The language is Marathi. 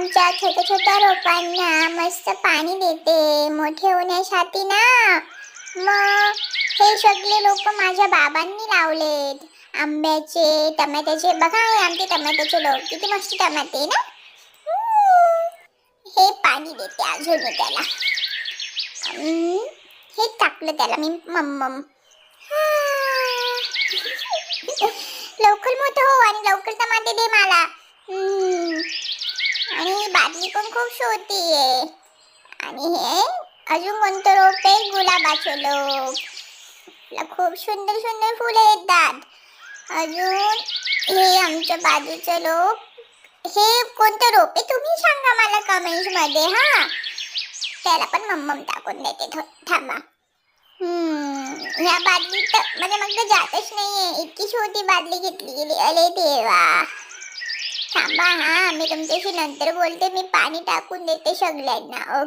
आमच्या छोट्या छोट्या रोपांना मस्त पाणी देते मोठे होण्यासाठी ना. मग हे सगळे लोक माझ्या बाबांनी लावलेत. आंब्याचे, टमाट्याचे, बघा हे आमचे टमाट्याचे लोक किती मस्त टमाटे ना. हे पाणी देते अजून मी त्याला. हे टाकलं त्याला मी मम्मम. लवकर मोठं हो आणि लवकर टमाटे दे मला. आणि बादली पण खूप छोटी आहे. आणि हे अजून कोणतं रोप आहे? गुलाबाचे लोक. खूप सुंदर सुंदर फुले येतात. अजून हे आमच्या बाजूचे लोक. हे कोणतं रोप आहे तुम्ही सांगा मला कमेंट्स मध्ये. हा, त्याला पण मम्मम टाकून देते. थांबा. ह्या बादलीत म्हणजे मग जातच नाहीये. इतकी छोटी बादली घेतली गेली. अरे देवा. थांबा हा, मी तुमच्याशी नंतर बोलते. मी पाणी टाकून देते सगळ्यांना.